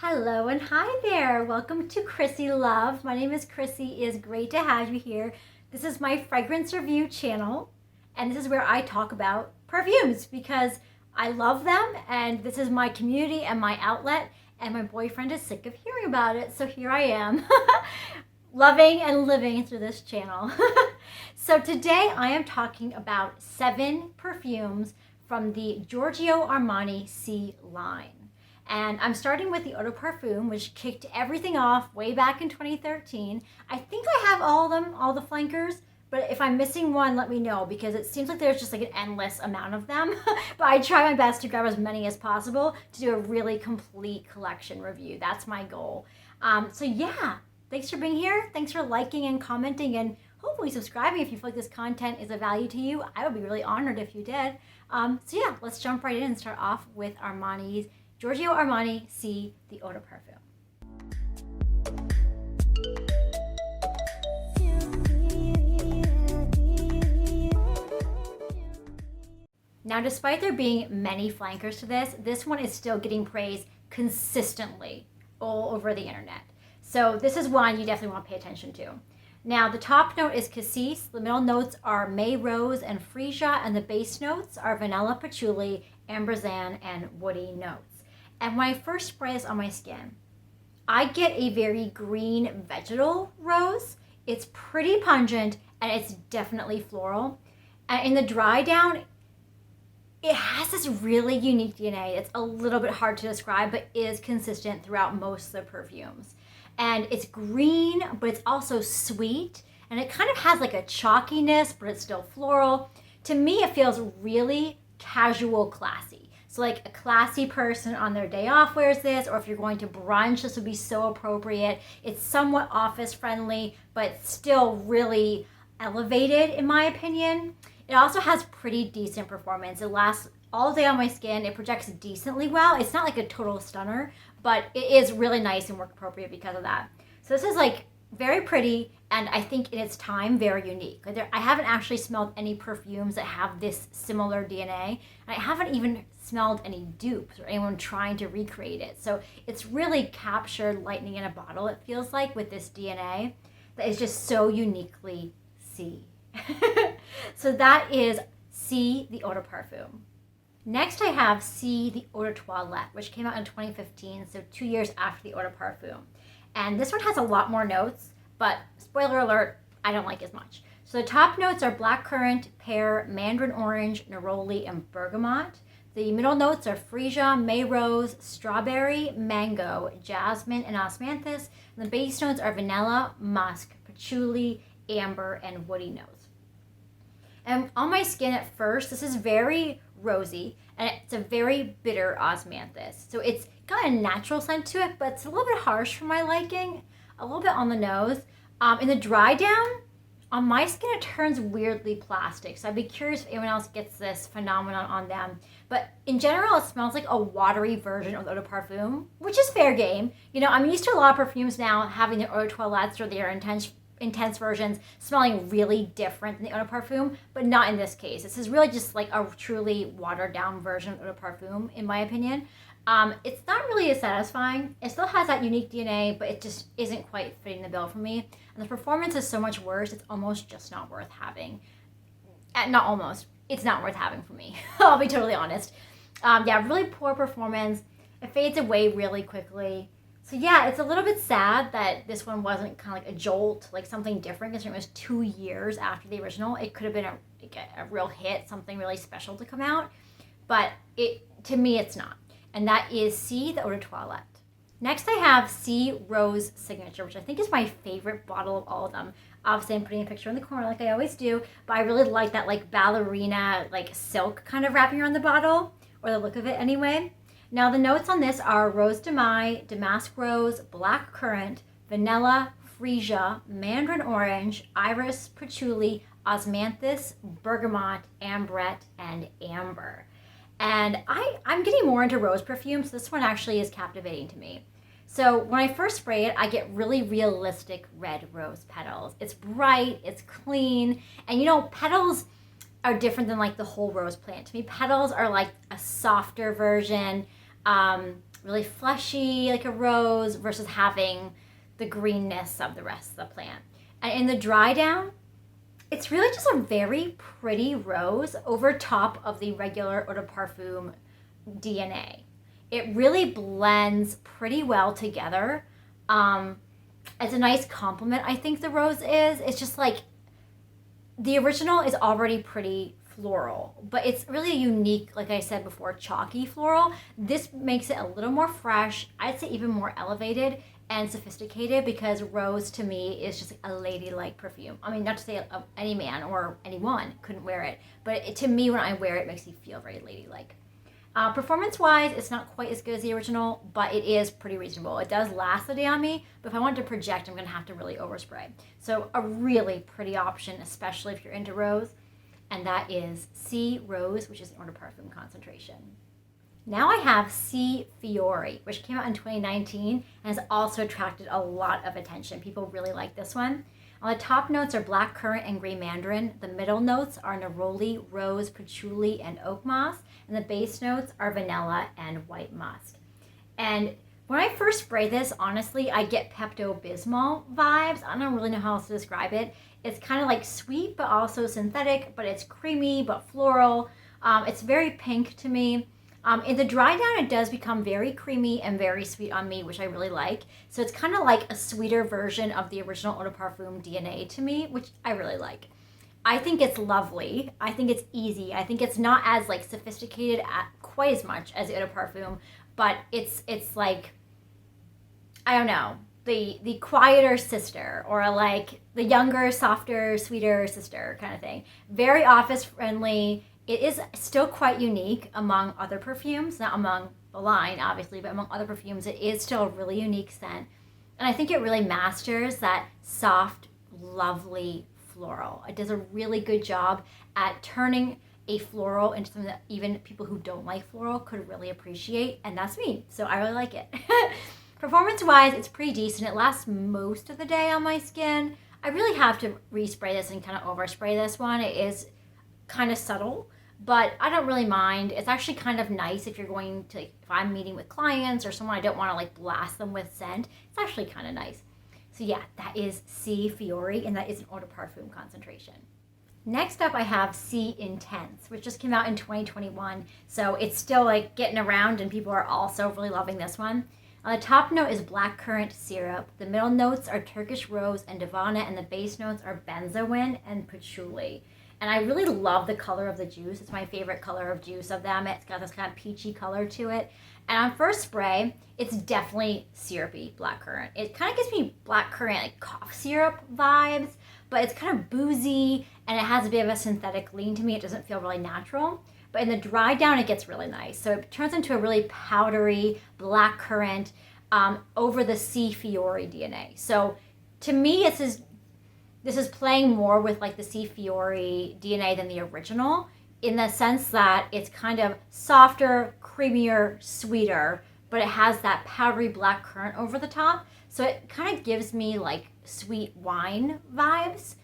Hello and hi there. Welcome to Chrissy Love. My name is Chrissy. It is great to have you here. This is my fragrance review channel, and this is where I talk about perfumes because I love them, and this is my community and my outlet, and my boyfriend is sick of hearing about it, so here I am, loving and living through this channel. So today I am talking about 7 perfumes from the Giorgio Armani Si line. And I'm starting with the Eau de Parfum, which kicked everything off way back in 2013. I think I have all of them, all the flankers, but if I'm missing one, let me know, because it seems like there's just like an endless amount of them. But I try my best to grab as many as possible to do a really complete collection review. That's my goal. So yeah, thanks for being here. Thanks for liking and commenting and hopefully subscribing if you feel like this content is of value to you. I would be really honored if you did. So yeah, let's jump right in and start off with Armani's Giorgio Armani Si the Eau de Parfum. Now, despite there being many flankers to this one is still getting praise consistently all over the internet. So this is one you definitely want to pay attention to. Now, the top note is cassis, the middle notes are May Rose and Freesia, and the base notes are vanilla, patchouli, ambrosian, and woody notes. And when I first spray this on my skin, I get a very green vegetal rose. It's pretty pungent and it's definitely floral. And in the dry down, it has this really unique DNA. It's a little bit hard to describe, but is consistent throughout most of the perfumes. And it's green, but it's also sweet. And it kind of has like a chalkiness, but it's still floral. To me, it feels really casual, classy. So like a classy person on their day off wears this, or if you're going to brunch, this would be so appropriate. It's somewhat office friendly, but still really elevated in my opinion. It also has pretty decent performance. It lasts all day on my skin. It projects decently well. It's not like a total stunner, but it is really nice and work appropriate because of that. So this is like very pretty, and I think in its time, very unique. I haven't actually smelled any perfumes that have this similar DNA, and I haven't even smelled any dupes or anyone trying to recreate it. So it's really captured lightning in a bottle, it feels like, with this DNA that is just so uniquely Si. So that is Si the Eau de Parfum. Next I have Si the Eau de Toilette, which came out in 2015, so 2 years after the Eau de Parfum. And this one has a lot more notes, but spoiler alert, I don't like as much. So the top notes are blackcurrant, pear, mandarin orange, neroli, and bergamot. The middle notes are freesia, May Rose, strawberry, mango, jasmine, and osmanthus. And the base notes are vanilla, musk, patchouli, amber, and woody notes. And on my skin at first, this is very rosy, and it's a very bitter osmanthus. So it's got a natural scent to it, but it's a little bit harsh for my liking, a little bit on the nose. In the dry down, on my skin, it turns weirdly plastic. So I'd be curious if anyone else gets this phenomenon on them. But in general, it smells like a watery version of Eau de Parfum, which is fair game. You know, I'm used to a lot of perfumes now having their Eau de Toilettes or their intense versions smelling really different than the Eau de Parfum, but not in this case. This is really just like a truly watered down version of Eau de Parfum, in my opinion. It's not really as satisfying. It still has that unique DNA, but it just isn't quite fitting the bill for me. And the performance is so much worse, it's almost just not worth having. Not almost. It's not worth having for me. I'll be totally honest. Yeah, really poor performance. It fades away really quickly. So yeah, it's a little bit sad that this one wasn't kind of like a jolt, like something different, considering it was 2 years after the original. It could have been a real hit, something really special to come out. But to me, it's not. And that is Si the Eau de Toilette. Next, I have Si Rose Signature, which I think is my favorite bottle of all of them. Obviously, I'm putting a picture in the corner like I always do, but I really like that like ballerina, like silk kind of wrapping around the bottle, or the look of it anyway. Now, the notes on this are Rose de Mai, Damask Rose, Black Currant, Vanilla, Freesia, Mandarin Orange, Iris, Patchouli, Osmanthus, Bergamot, Ambrette, and Amber. And I'm getting more into rose perfumes. So this one actually is captivating to me. So when I first spray it, I get really realistic red rose petals. It's bright, it's clean, and you know, petals are different than like the whole rose plant. To me, petals are like a softer version. really fleshy like a rose versus having the greenness of the rest of the plant. And in the dry down, it's really just a very pretty rose over top of the regular eau de parfum DNA. It really blends pretty well together. It's a nice compliment, I think the rose is. It's just like the original is already pretty floral, but it's really a unique, like I said before, chalky floral. This makes it a little more fresh, I'd say even more elevated and sophisticated, because rose to me is just a ladylike perfume. I mean, not to say any man or anyone couldn't wear it, but to me, when I wear it, it makes me feel very ladylike. Performance-wise, it's not quite as good as the original, but it is pretty reasonable. It does last the day on me, but if I want to project, I'm going to have to really overspray. So a really pretty option, especially if you're into rose, and that is Si Rose, which is an eau de parfum concentration. Now I have Si Fiori, which came out in 2019 and has also attracted a lot of attention. People really like this one. On the top notes are black currant and gray mandarin. The middle notes are neroli, rose, patchouli, and oak moss. And the base notes are vanilla and white musk. And when I first spray this, honestly, I get Pepto-Bismol vibes. I don't really know how else to describe it. It's kind of like sweet, but also synthetic, but it's creamy, but floral. It's very pink to me. In the dry down, it does become very creamy and very sweet on me, which I really like. So it's kind of like a sweeter version of the original eau de parfum DNA to me, which I really like. I think it's lovely. I think it's easy. I think it's not as like sophisticated quite as much as eau de parfum, but it's like, I don't know, the quieter sister, or like the younger, softer, sweeter sister kind of thing. Very office friendly. It is still quite unique among other perfumes, not among the line, obviously, but among other perfumes, it is still a really unique scent. And I think it really masters that soft, lovely floral. It does a really good job at turning a floral into something that even people who don't like floral could really appreciate, and that's me, so I really like it. Performance-wise, it's pretty decent. It lasts most of the day on my skin. I really have to respray this and kind of overspray this one. It is kind of subtle, but I don't really mind. It's actually kind of nice if you're going to, if I'm meeting with clients or someone I don't want to like blast them with scent. It's actually kind of nice. So yeah, that is Si Fiori, and that is an eau de parfum concentration. Next up, I have Si Intense, which just came out in 2021. So it's still like getting around, and people are also really loving this one. On the top note is black currant syrup. The middle notes are Turkish rose and Divana, and the base notes are benzoin and patchouli. And I really love the color of the juice. It's my favorite color of juice of them. It's got this kind of peachy color to it. And on first spray, it's definitely syrupy black currant. It kind of gives me black currant, like cough syrup vibes, but it's kind of boozy, and it has a bit of a synthetic lean to me. It doesn't feel really natural. But in the dry down, it gets really nice. So it turns into a really powdery black currant over the Si Fiori DNA. So to me, this is playing more with like the Si Fiori DNA than the original, in the sense that it's kind of softer, creamier, sweeter, but it has that powdery black currant over the top. So it kind of gives me like sweet wine vibes,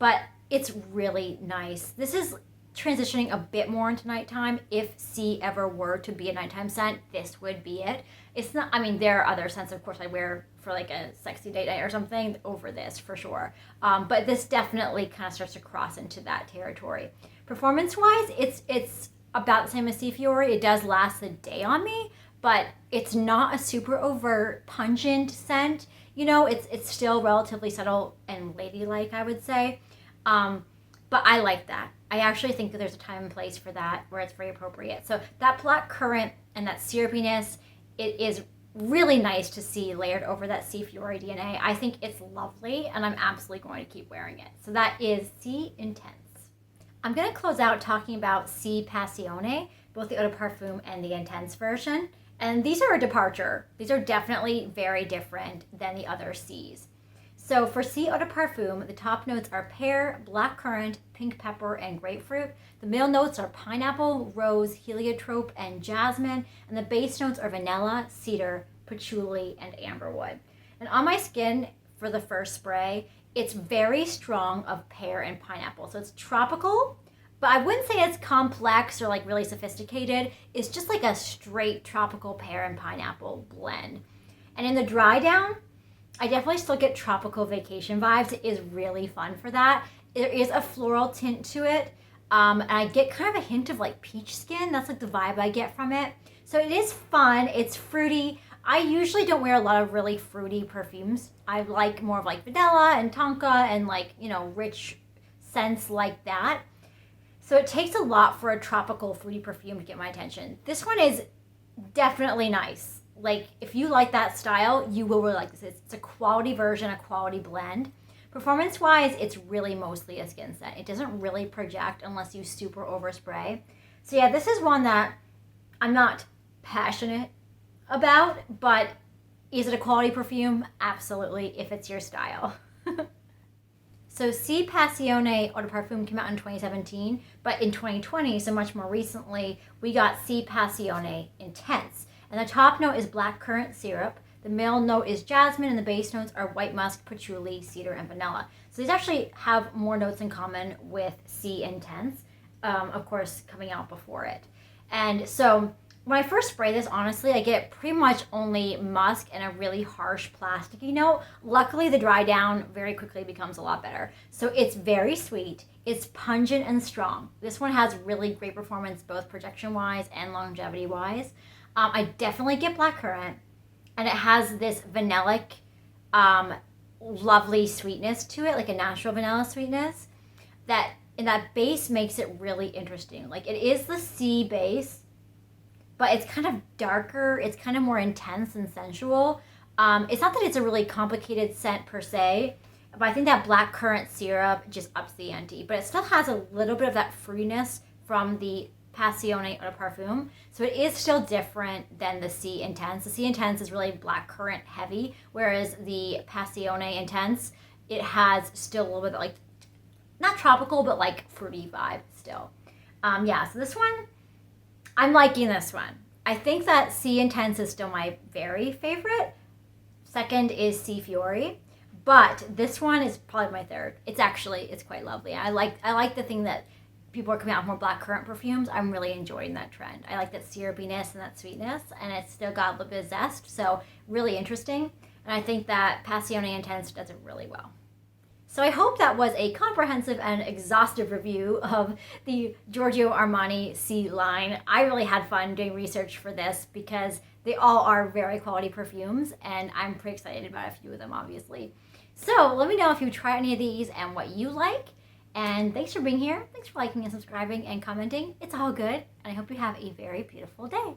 but it's really nice. This is transitioning a bit more into nighttime. If Si ever were to be a nighttime scent, this would be it. It's not, I mean, there are other scents, of course, I wear for like a sexy date night or something over this for sure. But this definitely kind of starts to cross into that territory. Performance-wise, it's about the same as Si Fiori. It does last the day on me, but it's not a super overt, pungent scent. You know, it's still relatively subtle and ladylike, I would say. But I like that. I actually think that there's a time and place for that where it's very appropriate. So that black currant and that syrupiness, it is really nice to see layered over that Si Fiori DNA. I think it's lovely, and I'm absolutely going to keep wearing it. So that is Si Intense. I'm going to close out talking about Si Passione, both the eau de parfum and the intense version. And these are a departure. These are definitely very different than the other Cs. So for Si Eau de Parfum, the top notes are pear, black currant, pink pepper, and grapefruit. The middle notes are pineapple, rose, heliotrope, and jasmine. And the base notes are vanilla, cedar, patchouli, and amberwood. And on my skin, for the first spray, it's very strong of pear and pineapple. So it's tropical, but I wouldn't say it's complex or like really sophisticated. It's just like a straight tropical pear and pineapple blend. And in the dry down, I definitely still get tropical vacation vibes. It is really fun for that. There is a floral tint to it. And I get kind of a hint of like peach skin. That's like the vibe I get from it. So it is fun. It's fruity. I usually don't wear a lot of really fruity perfumes. I like more of like vanilla and tonka and like, you know, rich scents like that. So it takes a lot for a tropical fruity perfume to get my attention. This one is definitely nice. Like, if you like that style, you will really like this. It's a quality version, a quality blend. Performance-wise, it's really mostly a skin scent. It doesn't really project unless you super overspray. So yeah, this is one that I'm not passionate about, but is it a quality perfume? Absolutely, if it's your style. So Si Passione Eau de Parfum came out in 2017, but in 2020, so much more recently, we got Si Passione Intense. And the top note is black currant syrup. The middle note is jasmine, and the base notes are white musk, patchouli, cedar, and vanilla. So these actually have more notes in common with Si Intense, of course, coming out before it. And so when I first spray this, honestly, I get pretty much only musk and a really harsh plasticky note. Luckily, the dry down very quickly becomes a lot better. So it's very sweet. It's pungent and strong. This one has really great performance, both projection-wise and longevity-wise. I definitely get blackcurrant, and it has this vanillic, lovely sweetness to it, like a natural vanilla sweetness. That base makes it really interesting. Like, it is the Si base, but it's kind of darker. It's kind of more intense and sensual. It's not that it's a really complicated scent per se, but I think that blackcurrant syrup just ups the ante. But it still has a little bit of that fruitiness from the Passione Eau de Parfum. So it is still different than the Si Intense. The Si Intense is really blackcurrant heavy, whereas the Passione Intense, it has still a little bit like, not tropical, but like fruity vibe still. Yeah, so this one, I'm liking this one. I think that Si Intense is still my very favorite. Second is Si Fiori, but this one is probably my third. It's quite lovely. I like the thing that people are coming out with more blackcurrant perfumes. I'm really enjoying that trend. I like that syrupiness and that sweetness, and it's still got a little bit of zest, so really interesting. And I think that Passione Intense does it really well. So I hope that was a comprehensive and exhaustive review of the Giorgio Armani Si line. I really had fun doing research for this because they all are very quality perfumes, and I'm pretty excited about a few of them, obviously. So let me know if you try any of these and what you like. And thanks for being here. Thanks for liking and subscribing and commenting. It's all good. And I hope you have a very beautiful day.